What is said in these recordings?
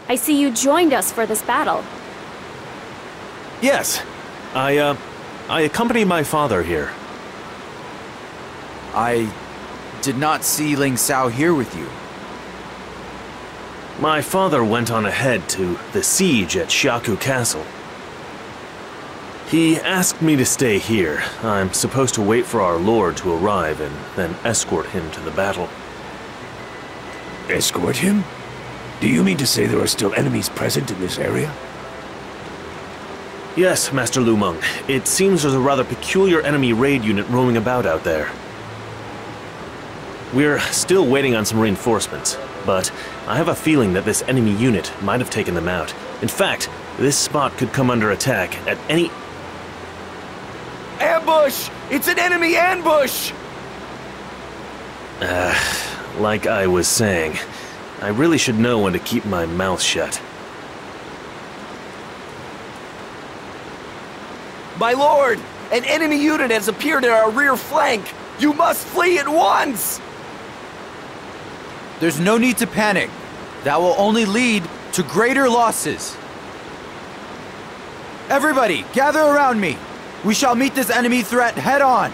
I see you joined us for this battle. Yes. I accompany my father here. I did not see Ling Sao here with you. My father went on ahead to the siege at Xiaku Castle. He asked me to stay here. I'm supposed to wait for our lord to arrive and then escort him to the battle. Escort him? Do you mean to say there are still enemies present in this area? Yes, Master Lu Meng. It seems there's a rather peculiar enemy raid unit roaming about out there. We're still waiting on some reinforcements, but I have a feeling that this enemy unit might have taken them out. In fact, this spot could come under attack at any... Ambush! It's an enemy ambush! Like I was saying, I really should know when to keep my mouth shut. My lord! An enemy unit has appeared at our rear flank! You must flee at once! There's no need to panic. That will only lead to greater losses. Everybody, gather around me. We shall meet this enemy threat head on.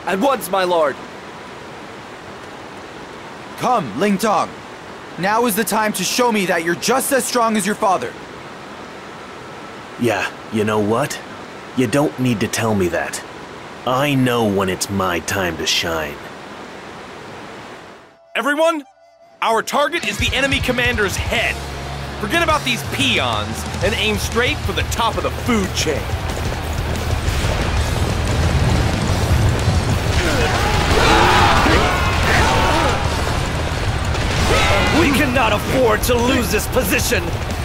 At once, my lord! Come, Ling Tong. Now is the time to show me that you're just as strong as your father. Yeah, you know what? You don't need to tell me that. I know when it's my time to shine. Everyone, our target is the enemy commander's head. Forget about these peons and aim straight for the top of the food chain. We cannot afford to lose this position!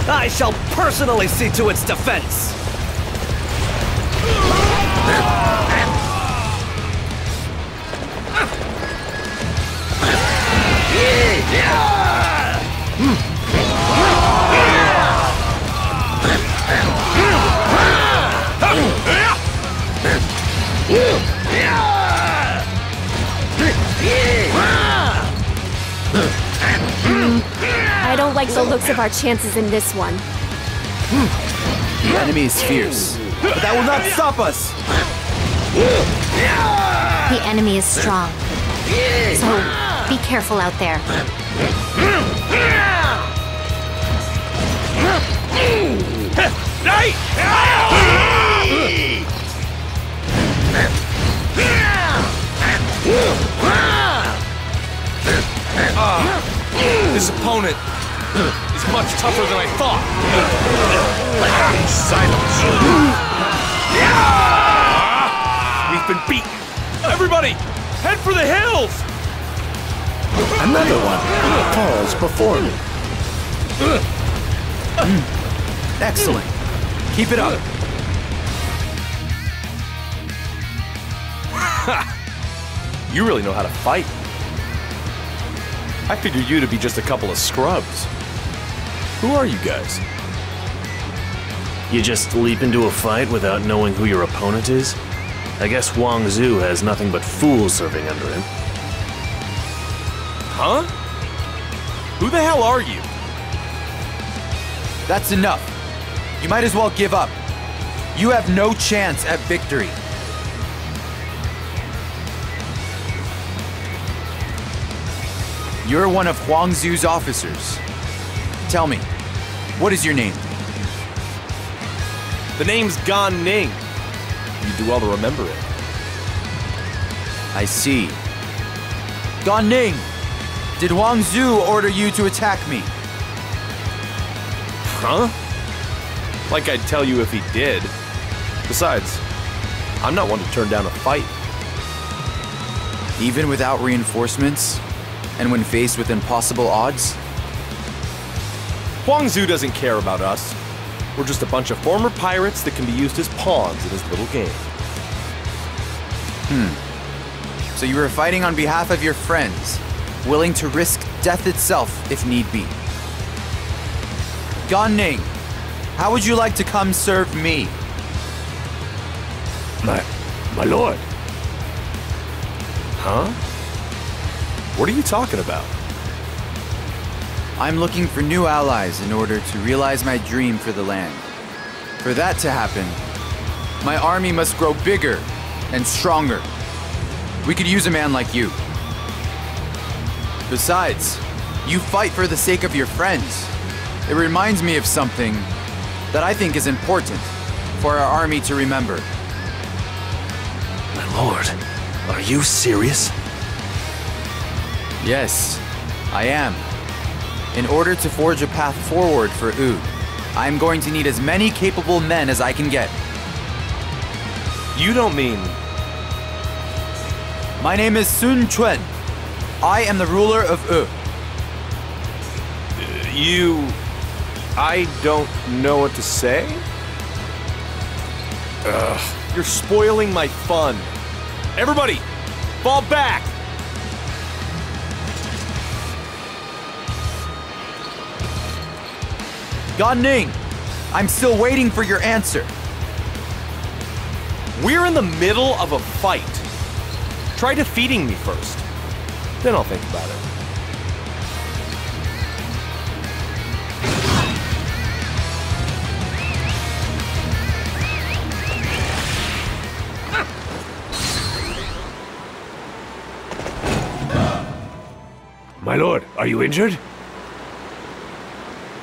I shall personally see to its defense! I don't like the looks of our chances in this one. The enemy is fierce, but that will not stop us. The enemy is strong. So, be careful out there. This opponent is much tougher than I thought. Silence! We've been beaten. Everybody, head for the hills! Another one falls before me. Excellent. Keep it up. You really know how to fight. I figured you to be just a couple of scrubs. Who are you guys? You just leap into a fight without knowing who your opponent is? I guess Wang Zhu has nothing but fools serving under him. Huh? Who the hell are you? That's enough. You might as well give up. You have no chance at victory. You're one of Huang Zu's officers. Tell me, what is your name? The name's Gan Ning. You'd do well to remember it. I see. Gan Ning, did Huang Zu order you to attack me? Huh? Like I'd tell you if he did. Besides, I'm not one to turn down a fight. Even without reinforcements? And when faced with impossible odds? Huang Zu doesn't care about us. We're just a bunch of former pirates that can be used as pawns in his little game. So you were fighting on behalf of your friends, willing to risk death itself if need be. Gan Ning, how would you like to come serve me? My lord. Huh? What are you talking about? I'm looking for new allies in order to realize my dream for the land. For that to happen, my army must grow bigger and stronger. We could use a man like you. Besides, you fight for the sake of your friends. It reminds me of something that I think is important for our army to remember. My lord, are you serious? Yes, I am. In order to forge a path forward for Wu, I'm going to need as many capable men as I can get. You don't mean... My name is Sun Quan. I am the ruler of Wu. I don't know what to say? You're spoiling my fun. Everybody, fall back! Gan Ning, I'm still waiting for your answer. We're in the middle of a fight. Try defeating me first. Then I'll think about it. My lord, are you injured?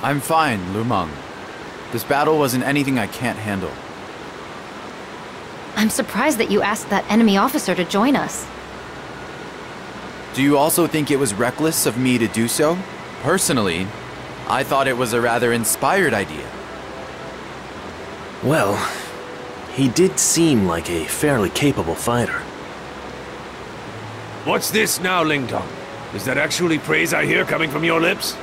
I'm fine, Lu Meng. This battle wasn't anything I can't handle. I'm surprised that you asked that enemy officer to join us. Do you also think it was reckless of me to do so? Personally, I thought it was a rather inspired idea. Well, he did seem like a fairly capable fighter. What's this now, Ling Tong? Is that actually praise I hear coming from your lips?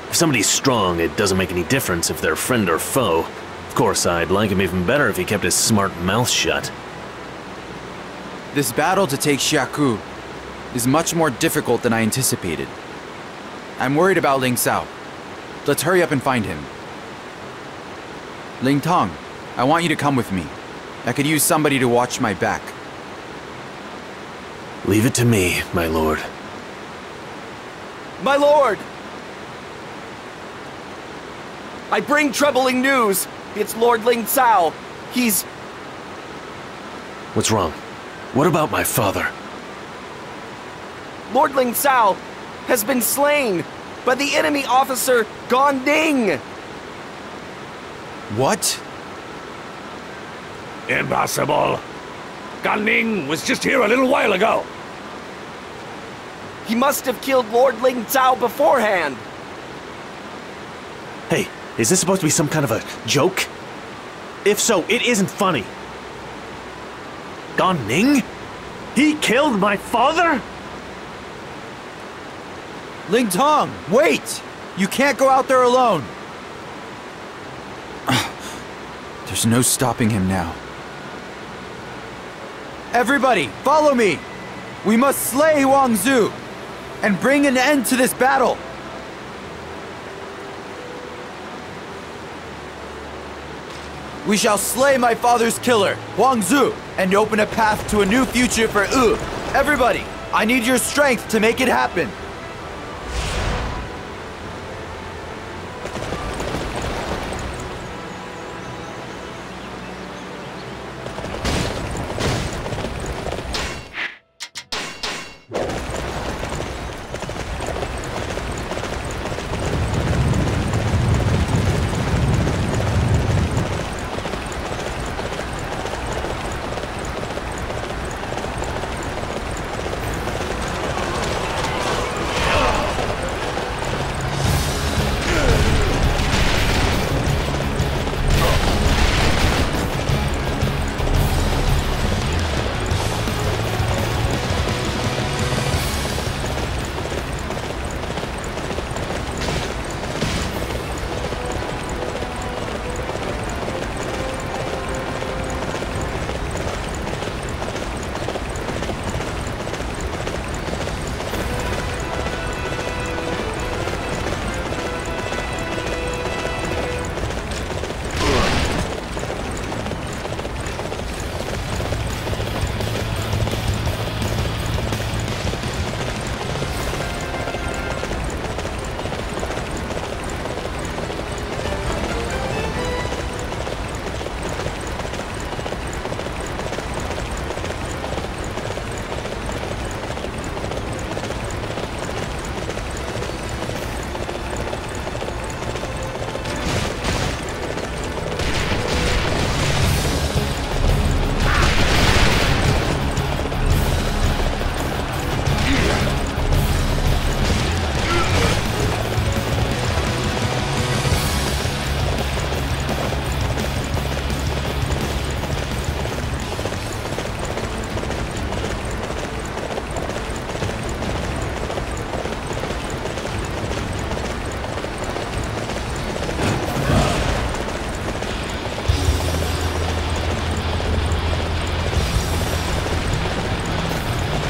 If somebody's strong, it doesn't make any difference if they're friend or foe. Of course, I'd like him even better if he kept his smart mouth shut. This battle to take Xiaku is much more difficult than I anticipated. I'm worried about Ling Sao. Let's hurry up and find him. Ling Tong, I want you to come with me. I could use somebody to watch my back. Leave it to me, my lord. My lord! I bring troubling news. It's Lord Ling Cao. He's... What's wrong? What about my father? Lord Ling Cao has been slain by the enemy officer Gan Ning. What? Impossible. Gan Ning was just here a little while ago. He must have killed Lord Ling Cao beforehand. Hey, is this supposed to be some kind of a joke? If so, it isn't funny. Gan Ning? He killed my father? Ling Tong, wait! You can't go out there alone! There's no stopping him now. Everybody, follow me! We must slay Wang Zhu and bring an end to this battle! We shall slay my father's killer, Wang Zhu, and open a path to a new future for Wu. Everybody, I need your strength to make it happen.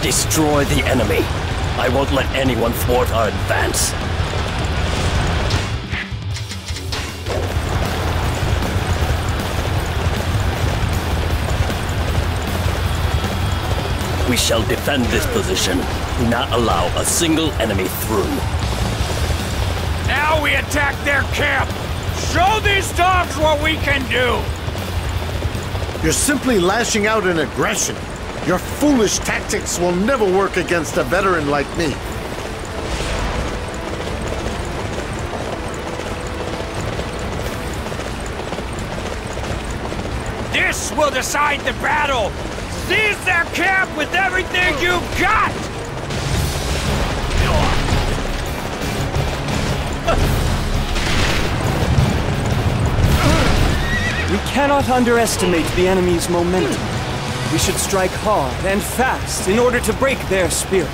Destroy the enemy. I won't let anyone thwart our advance. We shall defend this position. Do not allow a single enemy through. Now we attack their camp! Show these dogs what we can do! You're simply lashing out in aggression. Your foolish tactics will never work against a veteran like me. This will decide the battle! Seize their camp with everything you've got! We cannot underestimate the enemy's momentum. We should strike hard and fast in order to break their spirit.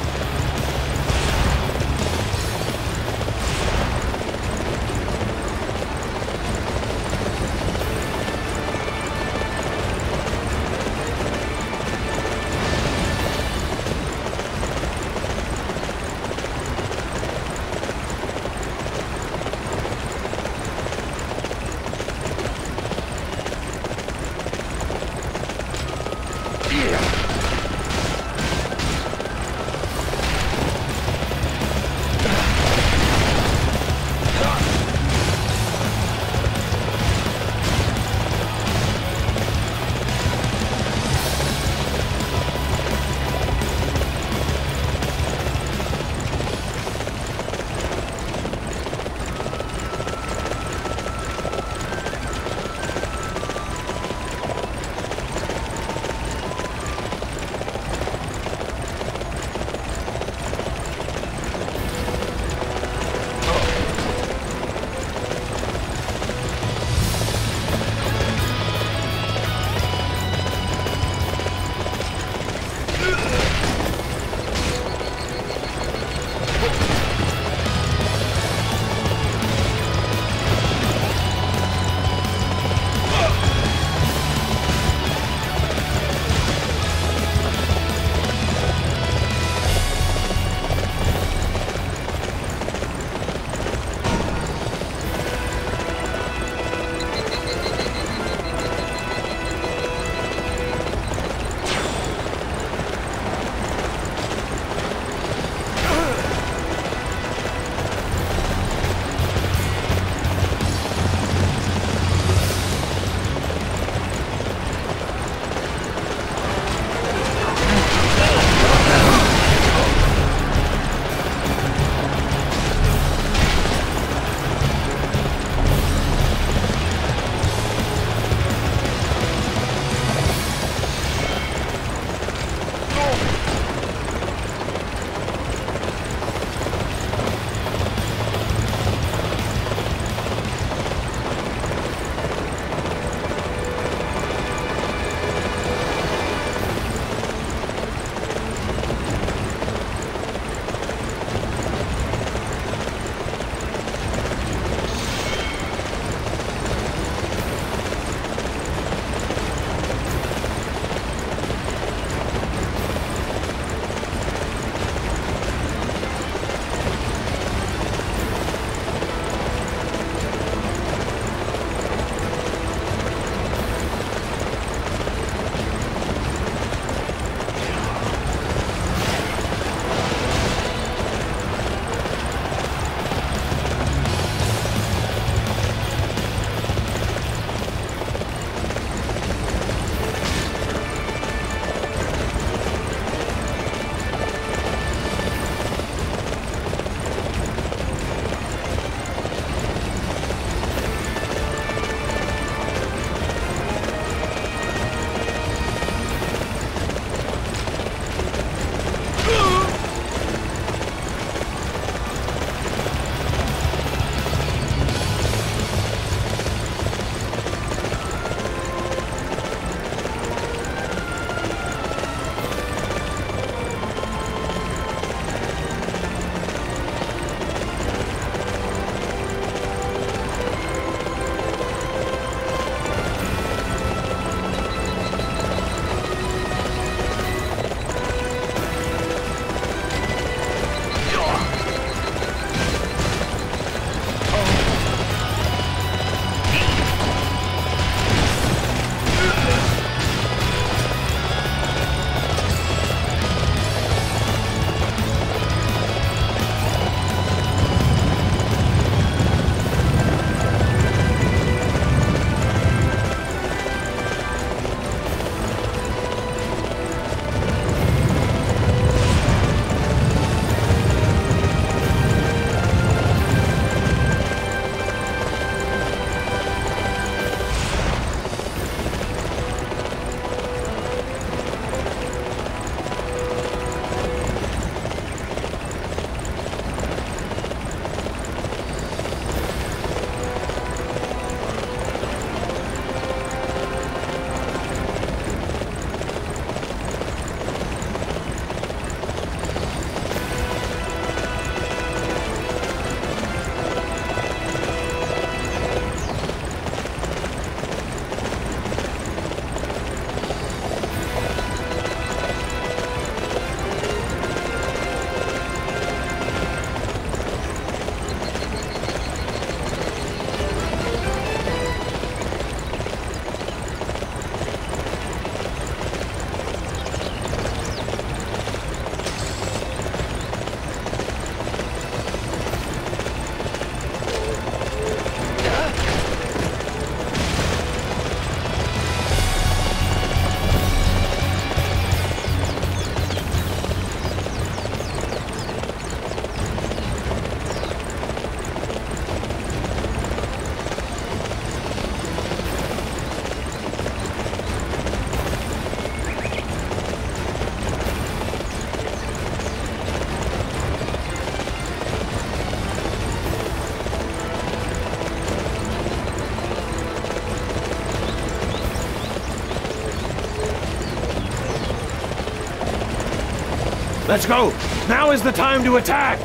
Let's go! Now is the time to attack!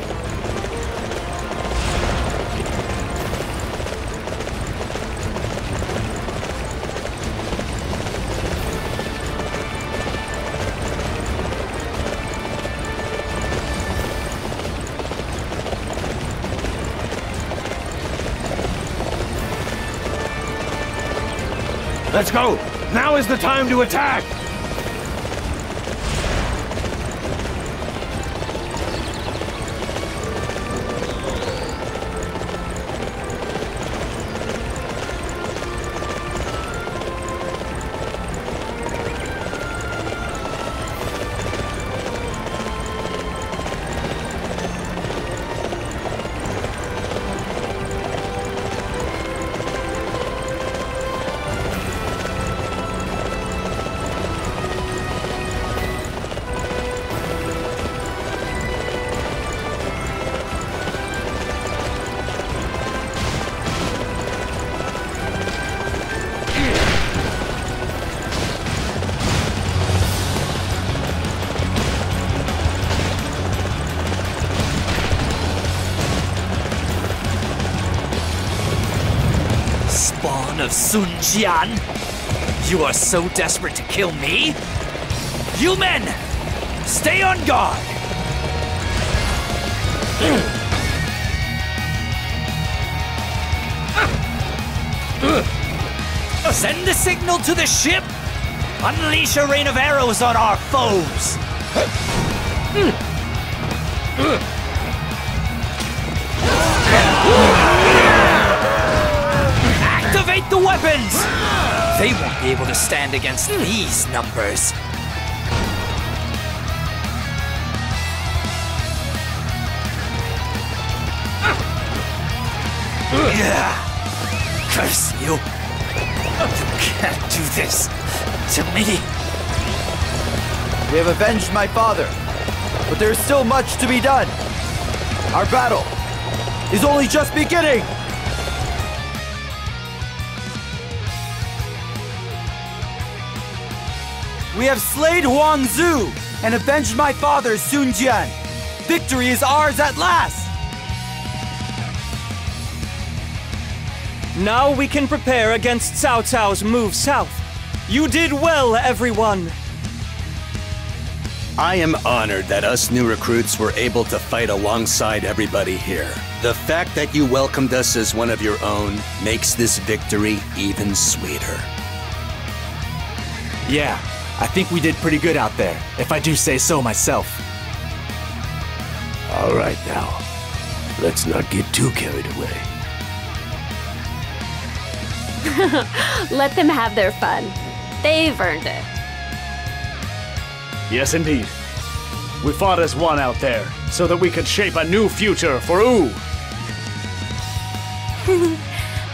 Let's go! Now is the time to attack! Spawn of Sun Jian! You are so desperate to kill me? You men! Stay on guard! Send the signal to the ship! Unleash a rain of arrows on our foes! Activate the weapons! They won't be able to stand against these numbers. Curse you! You can't do this to me! We have avenged my father, but there is still much to be done. Our battle is only just beginning! We have slayed Huang Zu and avenged my father, Sun Jian. Victory is ours at last! Now we can prepare against Cao Cao's move south. You did well, everyone! I am honored that us new recruits were able to fight alongside everybody here. The fact that you welcomed us as one of your own makes this victory even sweeter. Yeah, I think we did pretty good out there, if I do say so myself. All right now, let's not get too carried away. Let them have their fun. They've earned it. Yes, indeed. We fought as one out there, so that we could shape a new future for Wu.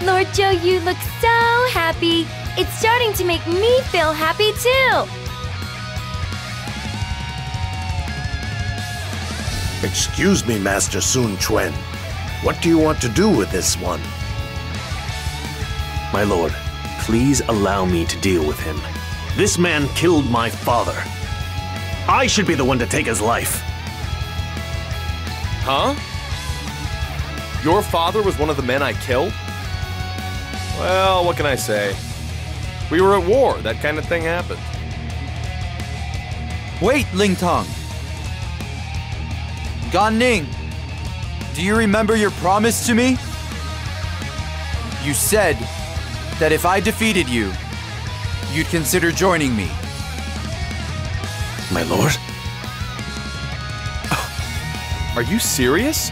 Lord Zhou, you look so happy. It's starting to make me feel happy too. Excuse me, Master Sun Quan. What do you want to do with this one? My lord, please allow me to deal with him. This man killed my father. I should be the one to take his life. Huh? Your father was one of the men I killed? Well, what can I say? We were at war. That kind of thing happened. Wait, Ling Tong. Gan Ning, do you remember your promise to me? You said that if I defeated you, you'd consider joining me. My lord? Are you serious?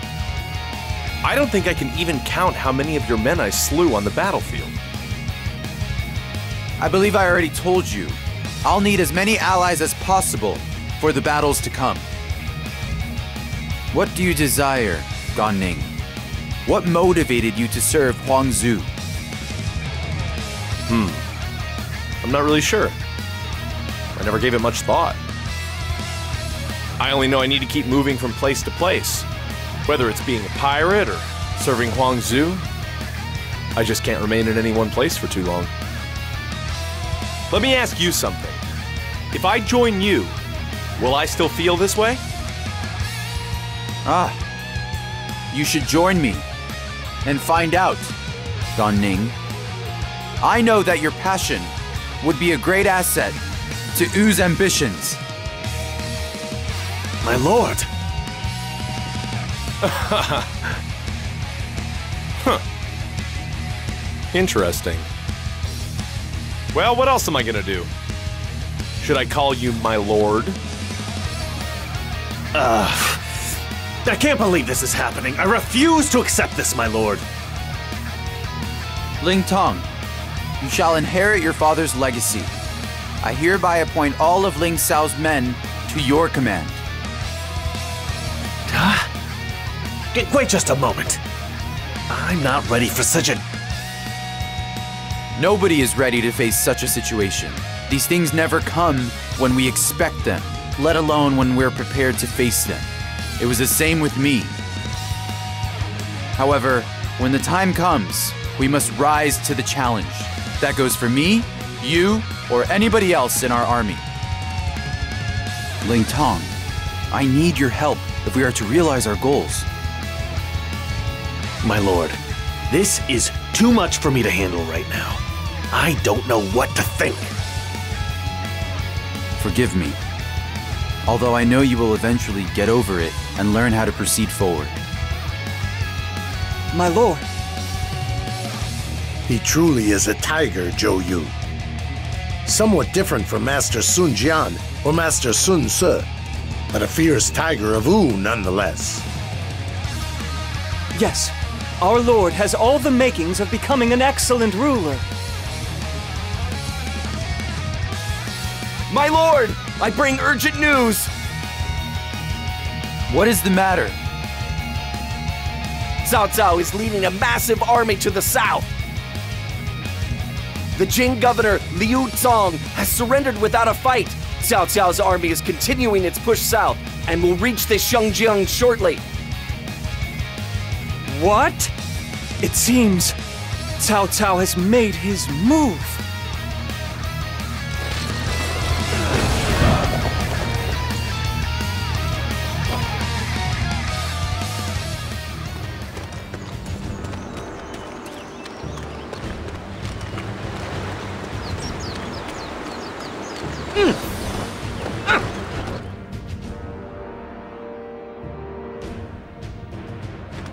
I don't think I can even count how many of your men I slew on the battlefield. I believe I already told you. I'll need as many allies as possible for the battles to come. What do you desire, Gan Ning? What motivated you to serve Huang Zu? I'm not really sure. I never gave it much thought. I only know I need to keep moving from place to place. Whether it's being a pirate or serving Huang Zu, I just can't remain in any one place for too long. Let me ask you something. If I join you, will I still feel this way? You should join me and find out, Gan Ning. I know that your passion would be a great asset to Wu's ambitions. My lord! Huh. Interesting. Well, what else am I gonna do? Should I call you my lord? I can't believe this is happening. I refuse to accept this, my lord. Ling Tong, you shall inherit your father's legacy. I hereby appoint all of Ling Xiao's men to your command. Wait just a moment. I'm not ready for such a... Nobody is ready to face such a situation. These things never come when we expect them, let alone when we're prepared to face them. It was the same with me. However, when the time comes, we must rise to the challenge. That goes for me, you, or anybody else in our army. Ling Tong, I need your help if we are to realize our goals. My lord, this is too much for me to handle right now. I don't know what to think. Forgive me. Although I know you will eventually get over it and learn how to proceed forward. My lord. He truly is a tiger, Zhou Yu. Somewhat different from Master Sun Jian or Master Sun Ce, but a fierce tiger of Wu nonetheless. Yes, our lord has all the makings of becoming an excellent ruler. My lord, I bring urgent news. What is the matter? Cao Cao is leading a massive army to the south. The Jing governor, Liu Zong, has surrendered without a fight. Cao Cao's army is continuing its push south and will reach the Shengjiang shortly. What? It seems Cao Cao has made his move.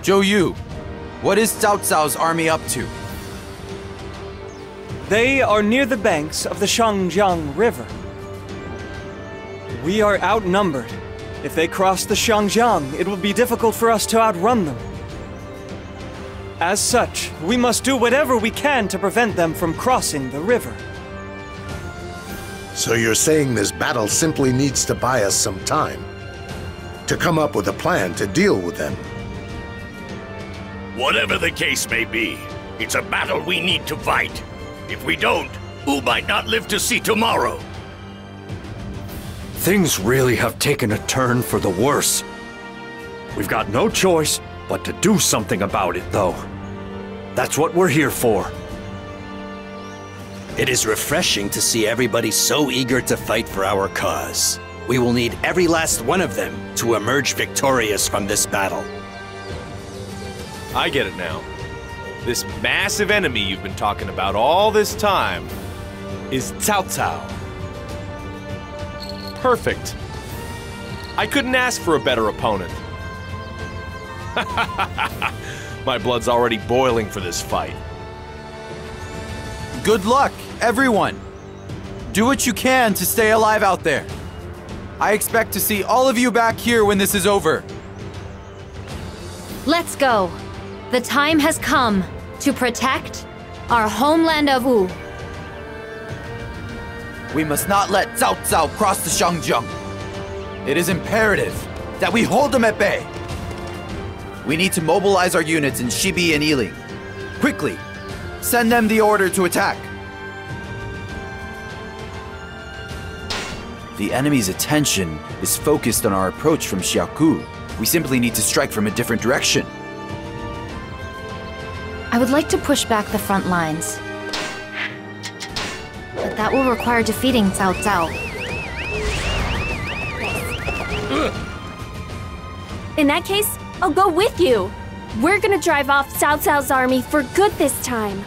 Zhou Yu, what is Cao Cao's army up to? They are near the banks of the Shangjiang River. We are outnumbered. If they cross the Shangjiang, it will be difficult for us to outrun them. As such, we must do whatever we can to prevent them from crossing the river. So you're saying this battle simply needs to buy us some time to come up with a plan to deal with them? Whatever the case may be, it's a battle we need to fight. If we don't, Wu might not live to see tomorrow. Things really have taken a turn for the worse. We've got no choice but to do something about it, though. That's what we're here for. It is refreshing to see everybody so eager to fight for our cause. We will need every last one of them to emerge victorious from this battle. I get it now. This massive enemy you've been talking about all this time is Cao Cao. Perfect. I couldn't ask for a better opponent. My blood's already boiling for this fight. Good luck, everyone. Do what you can to stay alive out there. I expect to see all of you back here when this is over. Let's go. The time has come to protect our homeland of Wu. We must not let Cao Cao cross the Shangjiang. It is imperative that we hold them at bay. We need to mobilize our units in Shibi and Yiling. Quickly, send them the order to attack. The enemy's attention is focused on our approach from Xiaoku. We simply need to strike from a different direction. I would like to push back the front lines. But that will require defeating Cao Cao. In that case, I'll go with you. We're gonna drive off Cao Cao's army for good this time.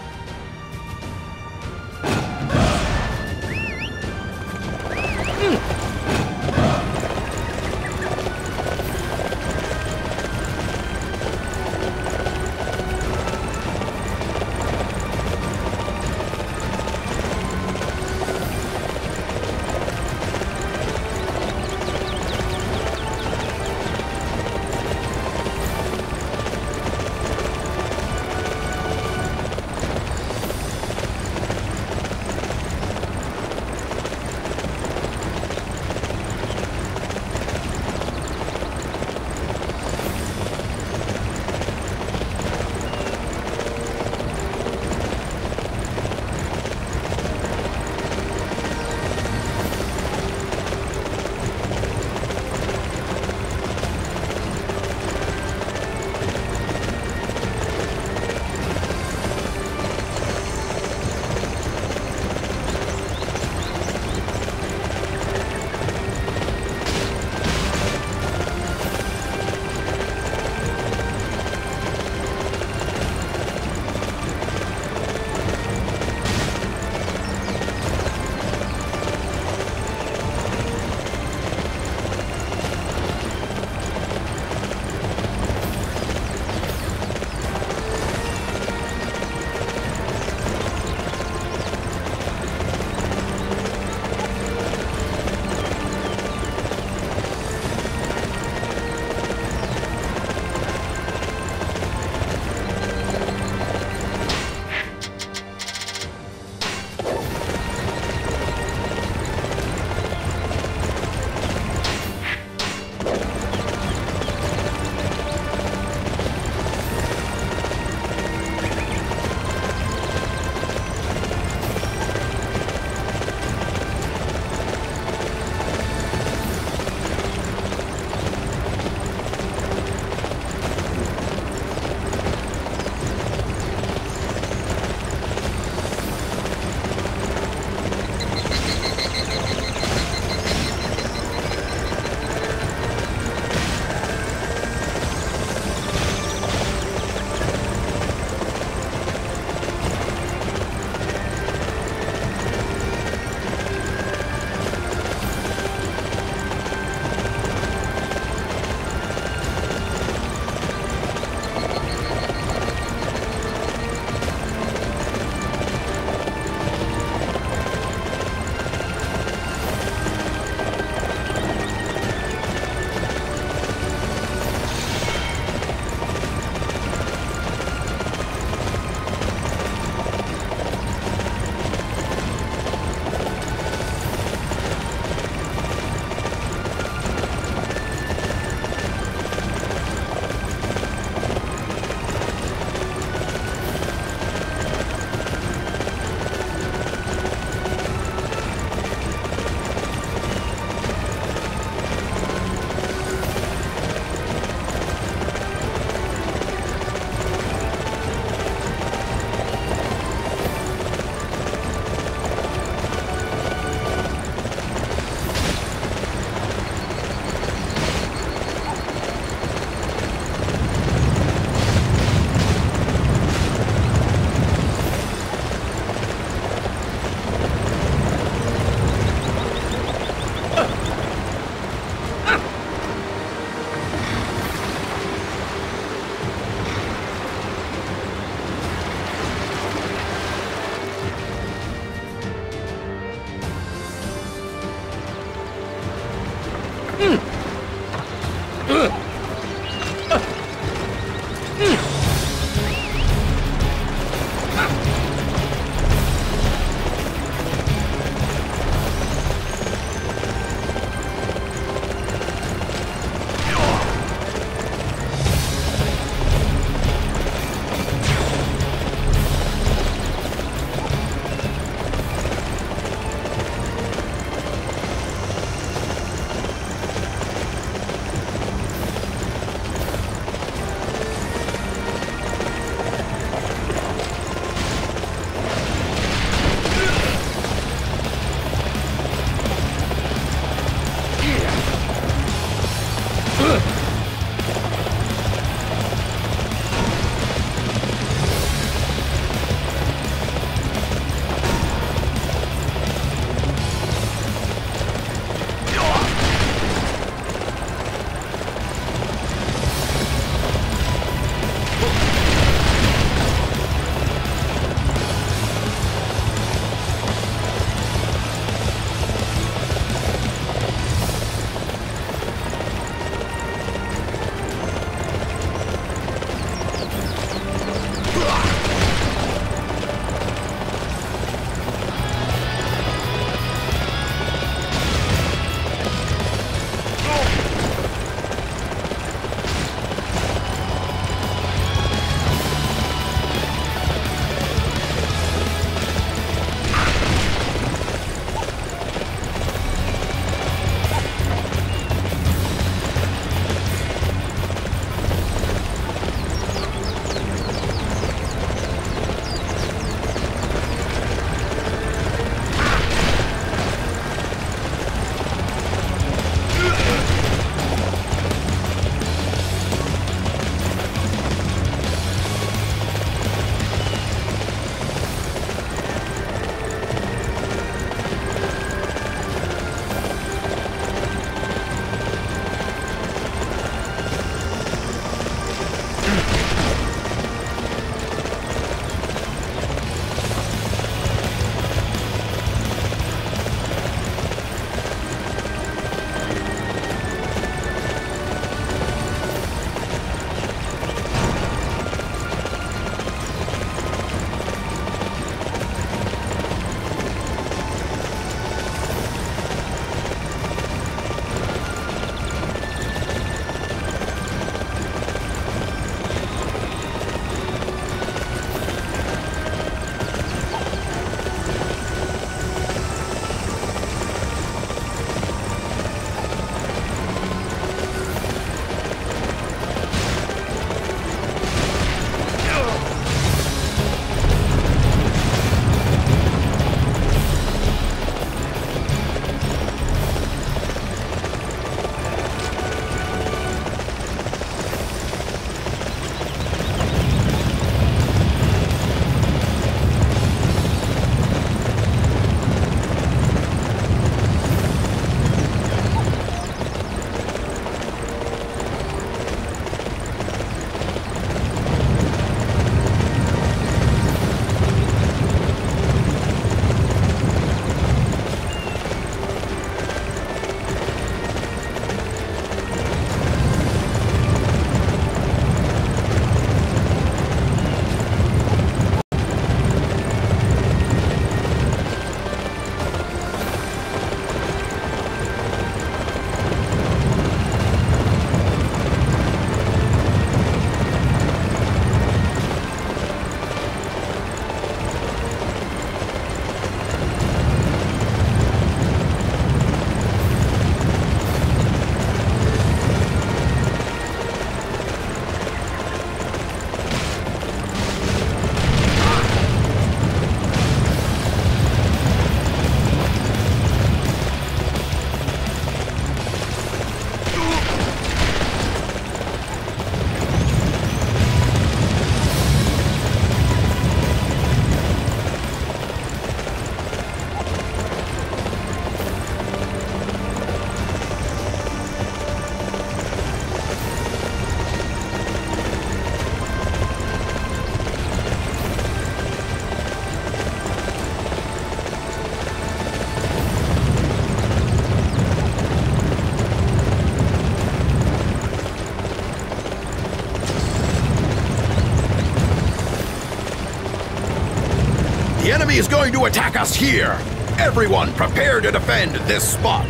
The enemy is going to attack us here! Everyone prepare to defend this spot!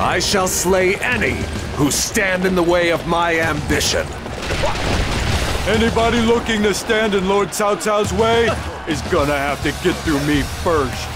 I shall slay any who stand in the way of my ambition. Anybody looking to stand in Lord Cao Cao's way is gonna have to get through me first.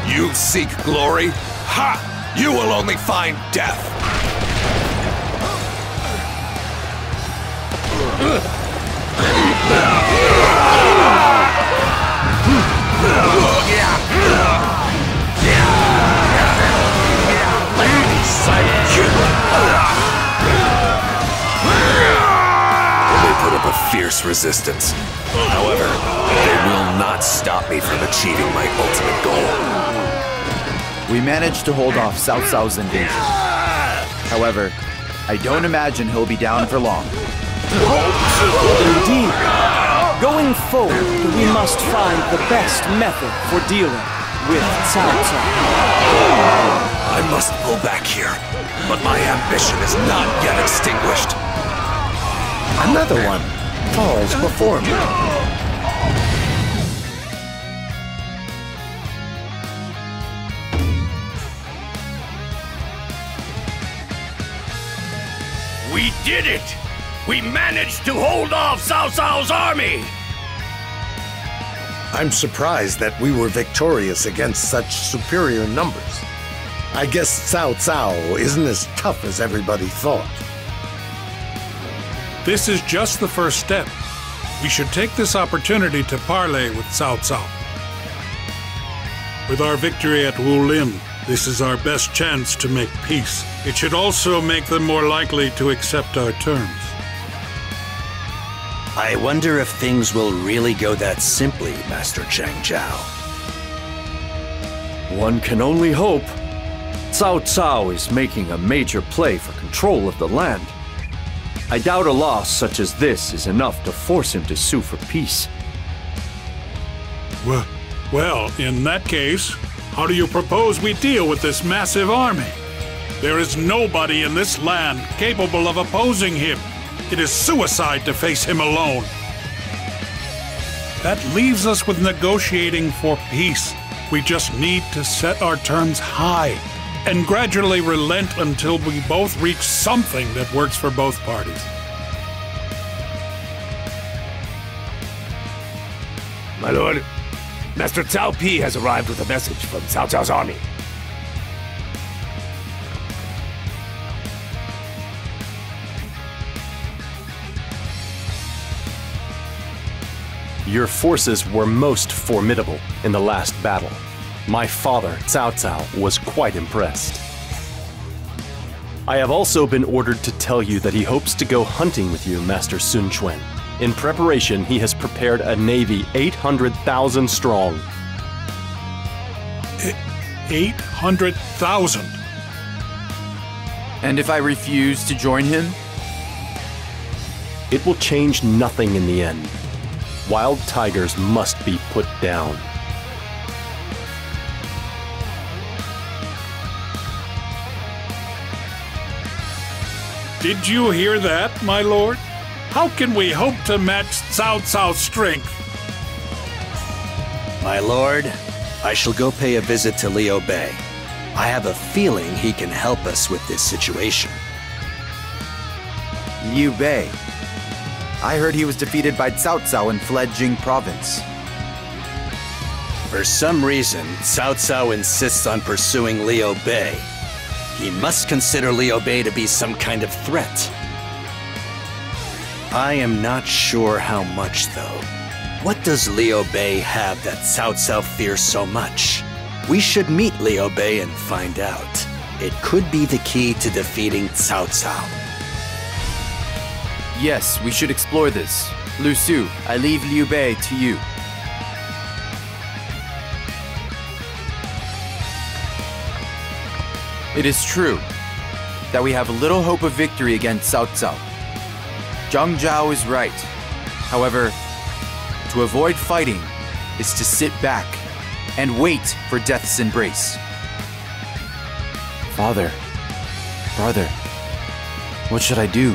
You seek glory? Ha! You will only find death! They put up a fierce resistance. However, they will not stop me from achieving my ultimate goal. We managed to hold off Cao Cao's invasion. However, I don't imagine he'll be down for long. Indeed. Going forward, we must find the best method for dealing with Cao Cao. I must pull back here, but my ambition is not yet extinguished. Another one falls before me. We did it! We managed to hold off Cao Cao's army! I'm surprised that we were victorious against such superior numbers. I guess Cao Cao isn't as tough as everybody thought. This is just the first step. We should take this opportunity to parley with Cao Cao. With our victory at Wulin, this is our best chance to make peace. It should also make them more likely to accept our terms. I wonder if things will really go that simply, Master Cheng Zhao. One can only hope. Cao Cao is making a major play for control of the land. I doubt a loss such as this is enough to force him to sue for peace. Well, in that case, how do you propose we deal with this massive army? There is nobody in this land capable of opposing him. It is suicide to face him alone. That leaves us with negotiating for peace. We just need to set our terms high and gradually relent until we both reach something that works for both parties. My lord, Master Cao Pi has arrived with a message from Cao Cao's army. Your forces were most formidable in the last battle. My father, Cao Cao, was quite impressed. I have also been ordered to tell you that he hopes to go hunting with you, Master Sun Quan. In preparation, he has prepared a navy 800,000 strong. 800,000? And if I refuse to join him? It will change nothing in the end. Wild tigers must be put down. Did you hear that, my lord? How can we hope to match Cao Cao's strength? My lord, I shall go pay a visit to Liu Bei. I have a feeling he can help us with this situation. Liu Bei. I heard he was defeated by Cao Cao and fled Jing province. For some reason, Cao Cao insists on pursuing Liu Bei. He must consider Liu Bei to be some kind of threat. I am not sure how much, though. What does Liu Bei have that Cao Cao fears so much? We should meet Liu Bei and find out. It could be the key to defeating Cao Cao. Yes, we should explore this. Lu Su, I leave Liu Bei to you. It is true that we have little hope of victory against Cao Cao. Zhang Zhao is right. However, to avoid fighting is to sit back and wait for death's embrace. Father, brother, what should I do?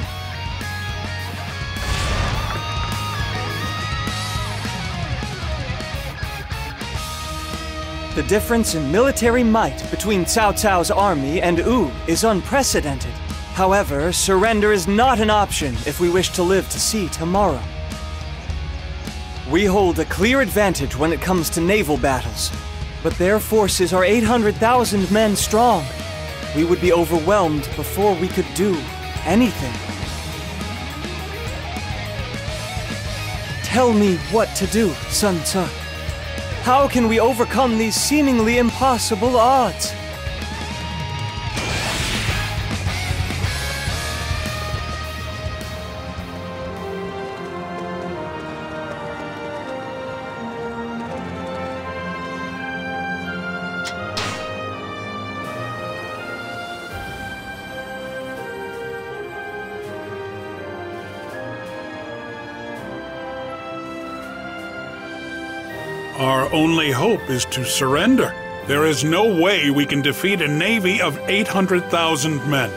The difference in military might between Cao Cao's army and Wu is unprecedented. However, surrender is not an option if we wish to live to see tomorrow. We hold a clear advantage when it comes to naval battles, but their forces are 800,000 men strong. We would be overwhelmed before we could do anything. Tell me what to do, Sun Ce. How can we overcome these seemingly impossible odds? Our only hope is to surrender. There is no way we can defeat a navy of 800,000 men.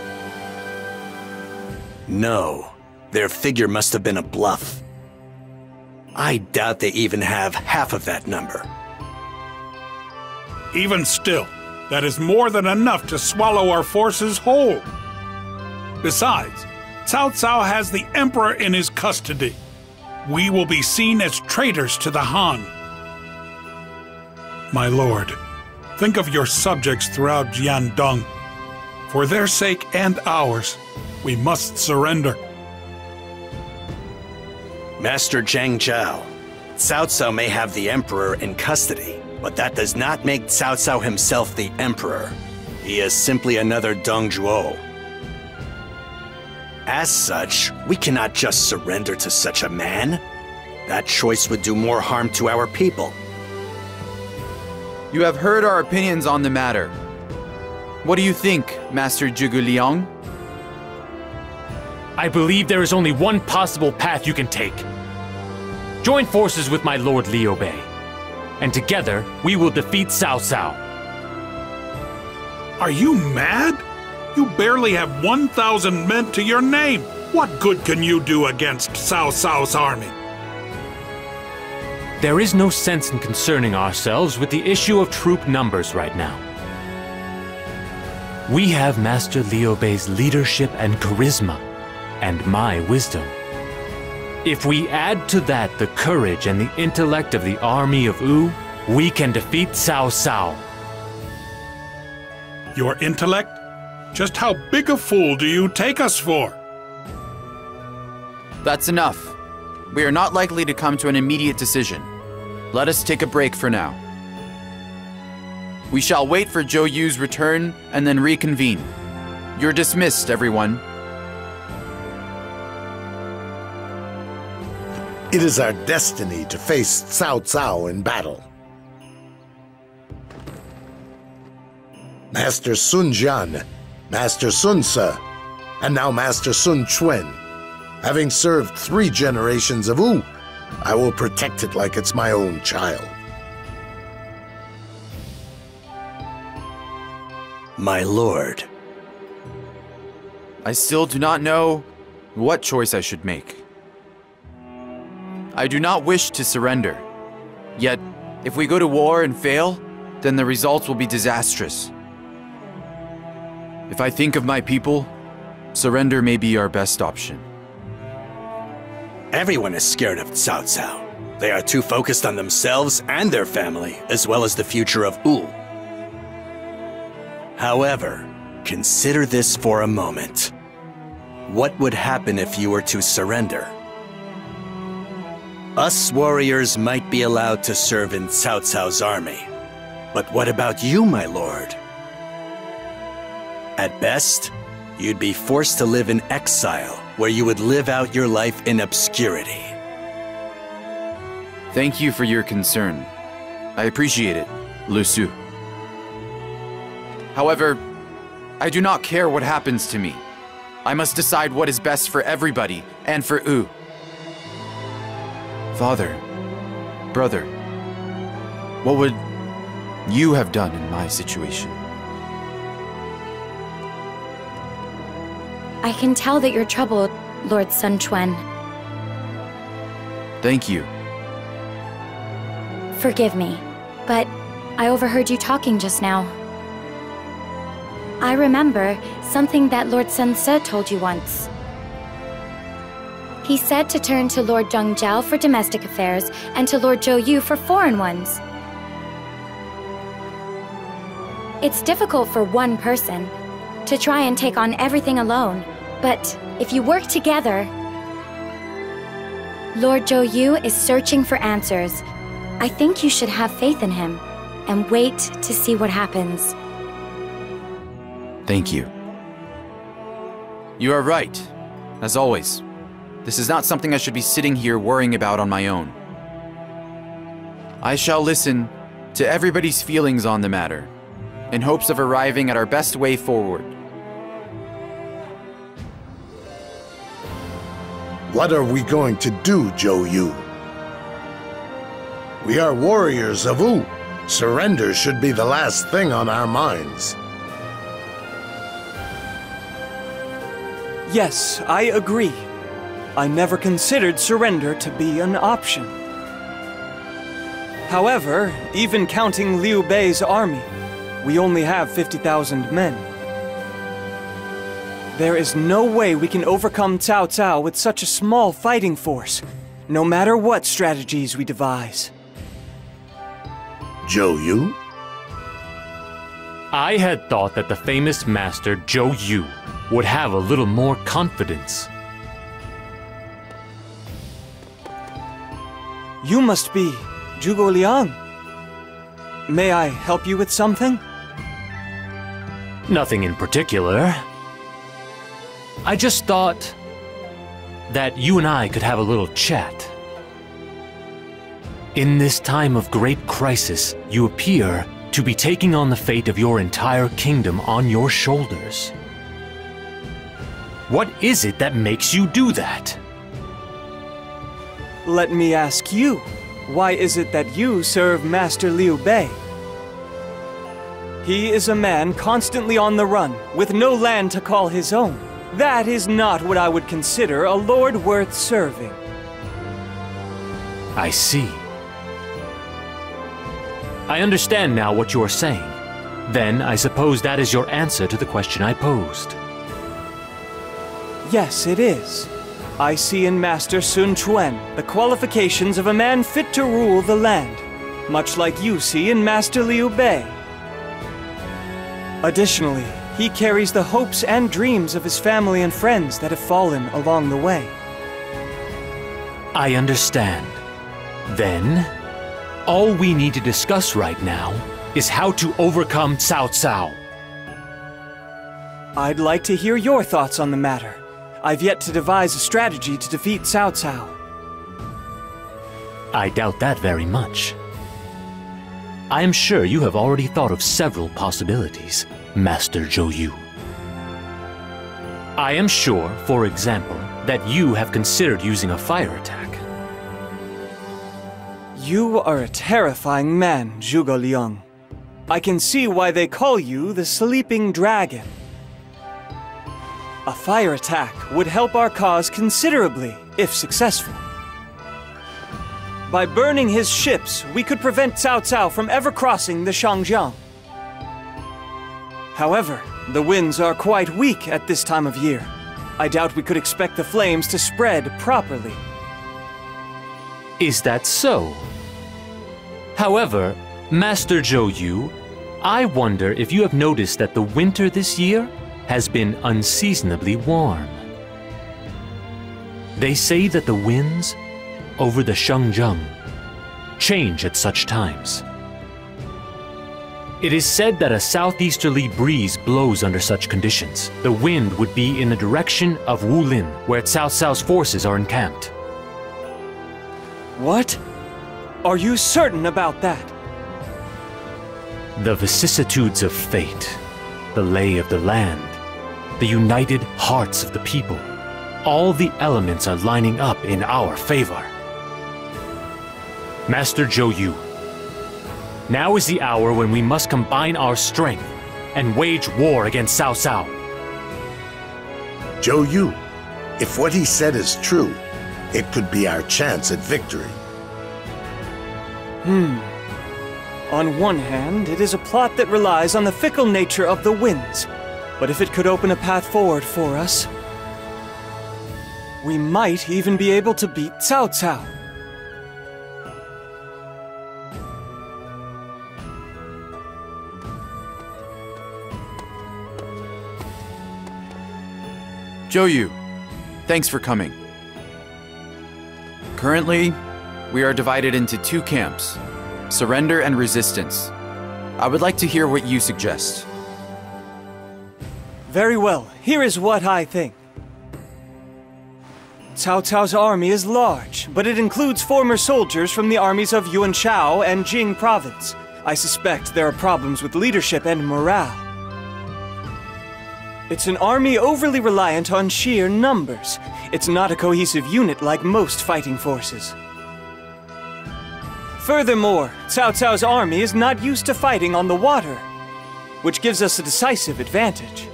No, their figure must have been a bluff. I doubt they even have half of that number. Even still, that is more than enough to swallow our forces whole. Besides, Cao Cao has the Emperor in his custody. We will be seen as traitors to the Han. My lord, think of your subjects throughout Jiandong. For their sake and ours, we must surrender. Master Zhang Zhao, Cao Cao may have the Emperor in custody, but that does not make Cao Cao himself the Emperor. He is simply another Dongzhuo. As such, we cannot just surrender to such a man. That choice would do more harm to our people. You have heard our opinions on the matter. What do you think, Master Zhuge Liang? I believe there is only one possible path you can take. Join forces with my lord Liu Bei, and together we will defeat Cao Cao. Are you mad? You barely have 1,000 men to your name. What good can you do against Cao Cao's army? There is no sense in concerning ourselves with the issue of troop numbers right now. We have Master Liu Bei's leadership and charisma, and my wisdom. If we add to that the courage and the intellect of the army of Wu, we can defeat Cao Cao. Your intellect? Just how big a fool do you take us for? That's enough. We are not likely to come to an immediate decision. Let us take a break for now. We shall wait for Zhou Yu's return and then reconvene. You're dismissed, everyone. It is our destiny to face Cao Cao in battle. Master Sun Jian, Master Sun Ce, and now Master Sun Quan. Having served 3 generations of Wu, I will protect it like it's my own child. My lord. I still do not know what choice I should make. I do not wish to surrender. Yet, if we go to war and fail, then the results will be disastrous. If I think of my people, surrender may be our best option. Everyone is scared of Cao Cao. They are too focused on themselves and their family, as well as the future of Wu. However, consider this for a moment. What would happen if you were to surrender? Us warriors might be allowed to serve in Cao Cao's army. But what about you, my lord? At best, you'd be forced to live in exile, where you would live out your life in obscurity. Thank you for your concern. I appreciate it, Lu Su. However, I do not care what happens to me. I must decide what is best for everybody and for Wu. Father, brother, what would you have done in my situation? I can tell that you're troubled, Lord Sun Quan. Thank you. Forgive me, but I overheard you talking just now. I remember something that Lord Sun Ce told you once. He said to turn to Lord Zheng Jiao for domestic affairs and to Lord Zhou Yu for foreign ones. It's difficult for one person to try and take on everything alone, but if you work together... Lord Zhou Yu is searching for answers. I think you should have faith in him and wait to see what happens. Thank you. You are right, as always. This is not something I should be sitting here worrying about on my own. I shall listen to everybody's feelings on the matter, in hopes of arriving at our best way forward. What are we going to do, Zhou Yu? We are warriors of Wu. Surrender should be the last thing on our minds. Yes, I agree. I never considered surrender to be an option. However, even counting Liu Bei's army, we only have 50,000 men. There is no way we can overcome Cao Cao with such a small fighting force, no matter what strategies we devise. Zhou Yu? I had thought that the famous master Zhou Yu would have a little more confidence. You must be Zhuge Liang. May I help you with something? Nothing in particular. I just thought that you and I could have a little chat. In this time of great crisis, you appear to be taking on the fate of your entire kingdom on your shoulders. What is it that makes you do that? Let me ask you, why is it that you serve Master Liu Bei? He is a man constantly on the run, with no land to call his own. That is not what I would consider a lord worth serving. I see. I understand now what you are saying. Then I suppose that is your answer to the question I posed. Yes, it is. I see in Master Sun Quan the qualifications of a man fit to rule the land, much like you see in Master Liu Bei. Additionally, he carries the hopes and dreams of his family and friends that have fallen along the way. I understand. Then, all we need to discuss right now is how to overcome Cao Cao. I'd like to hear your thoughts on the matter. I've yet to devise a strategy to defeat Cao Cao. I doubt that very much. I am sure you have already thought of several possibilities, Master Zhou Yu. I am sure, for example, that you have considered using a fire attack. You are a terrifying man, Zhuge Liang. I can see why they call you the Sleeping Dragon. A fire attack would help our cause considerably, if successful. By burning his ships, we could prevent Cao Cao from ever crossing the Shangjiang. However, the winds are quite weak at this time of year. I doubt we could expect the flames to spread properly. Is that so? However, Master Zhou Yu, I wonder if you have noticed that the winter this year has been unseasonably warm. They say that the winds over the Shangjiang change at such times. It is said that a southeasterly breeze blows under such conditions. The wind would be in the direction of Wulin, where Cao Cao's forces are encamped. What? Are you certain about that? The vicissitudes of fate, the lay of the land, the united hearts of the people, all the elements are lining up in our favor. Master Zhou Yu, now is the hour when we must combine our strength and wage war against Cao Cao. Zhou Yu, if what he said is true, it could be our chance at victory. On one hand, it is a plot that relies on the fickle nature of the winds. But if it could open a path forward for us, we might even be able to beat Cao Cao. Zhou Yu, thanks for coming. Currently, we are divided into two camps, surrender and resistance. I would like to hear what you suggest. Very well, here is what I think. Cao Cao's army is large, but it includes former soldiers from the armies of Yuanshao and Jing province. I suspect there are problems with leadership and morale. It's an army overly reliant on sheer numbers. It's not a cohesive unit like most fighting forces. Furthermore, Cao Cao's army is not used to fighting on the water, which gives us a decisive advantage.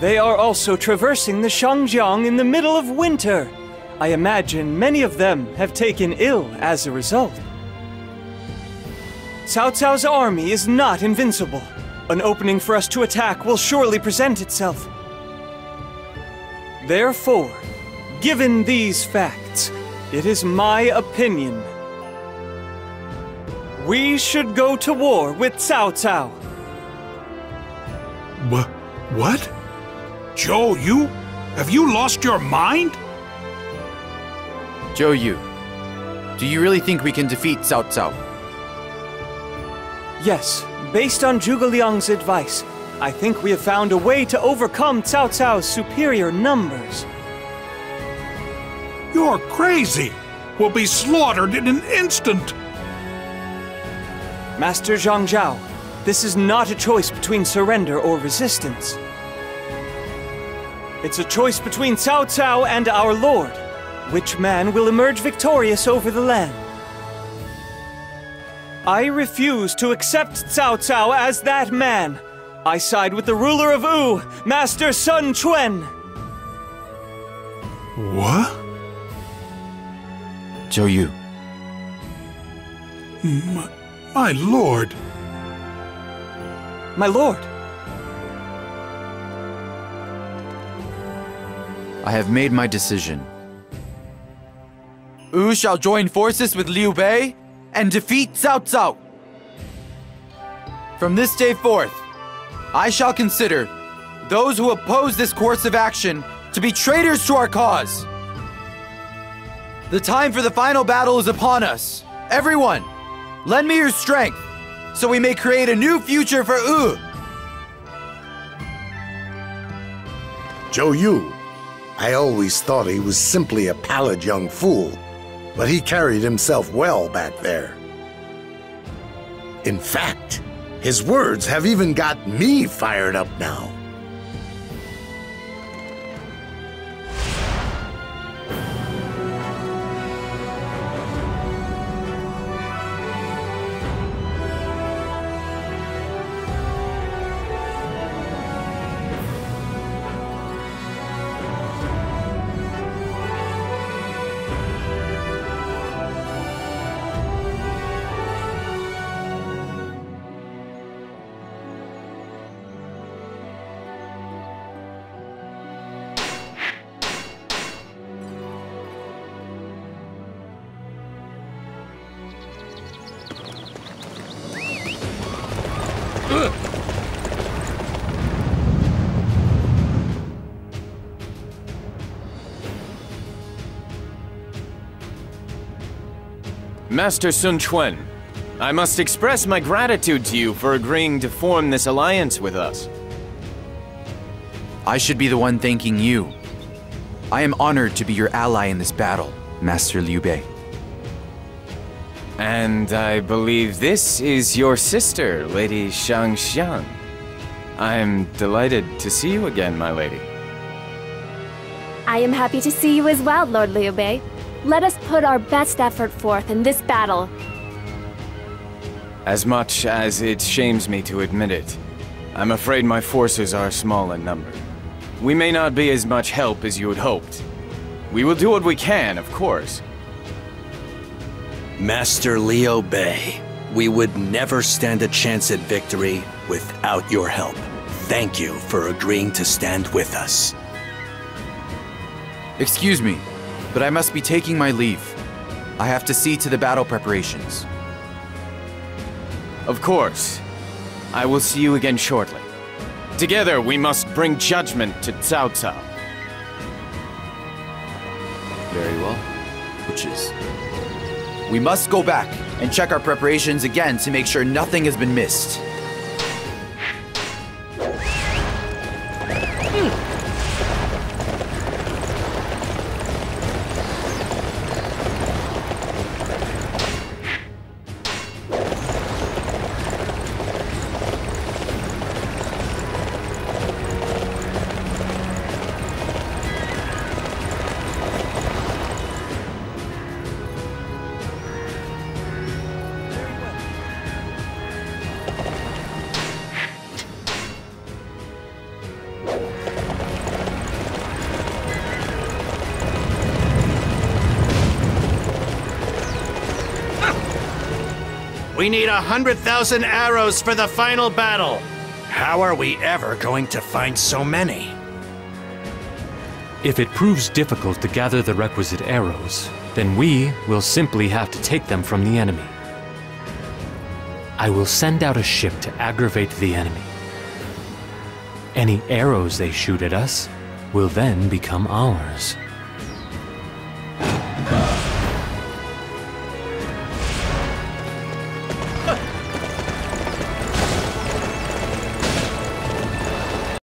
They are also traversing the Shangjiang in the middle of winter. I imagine many of them have taken ill as a result. Cao Cao's army is not invincible. An opening for us to attack will surely present itself. Therefore, given these facts, it is my opinion we should go to war with Cao Cao. What? Zhou Yu? Have you lost your mind? Zhou Yu, do you really think we can defeat Cao Cao? Yes, based on Zhuge Liang's advice, I think we have found a way to overcome Cao Cao's superior numbers. You're crazy! We'll be slaughtered in an instant! Master Zhang Zhao, this is not a choice between surrender or resistance. It's a choice between Cao Cao and our Lord. Which man will emerge victorious over the land? I refuse to accept Cao Cao as that man. I side with the ruler of Wu, Master Sun Quan. What? Zhou Yu. My lord. My lord. I have made my decision. Wu shall join forces with Liu Bei and defeat Cao Cao. From this day forth, I shall consider those who oppose this course of action to be traitors to our cause. The time for the final battle is upon us. Everyone, lend me your strength so we may create a new future for Wu. Zhou Yu, I always thought he was simply a pallid young fool, but he carried himself well back there. In fact, his words have even got me fired up now. Master Sun Quan, I must express my gratitude to you for agreeing to form this alliance with us. I should be the one thanking you. I am honored to be your ally in this battle, Master Liu Bei. And I believe this is your sister, Lady Xiang. I'm delighted to see you again, my lady. I am happy to see you as well, Lord Liu Bei. Let us put our best effort forth in this battle. As much as it shames me to admit it, I'm afraid my forces are small in number. We may not be as much help as you had hoped. We will do what we can, of course. Master Liu Bei, we would never stand a chance at victory without your help. Thank you for agreeing to stand with us. Excuse me, but I must be taking my leave. I have to see to the battle preparations. Of course. I will see you again shortly. Together, we must bring judgment to Cao Cao. Very well. Which is... We must go back and check our preparations again to make sure nothing has been missed. We need 100,000 arrows for the final battle. How are we ever going to find so many? If it proves difficult to gather the requisite arrows, then we will simply have to take them from the enemy. I will send out a ship to aggravate the enemy. Any arrows they shoot at us will then become ours.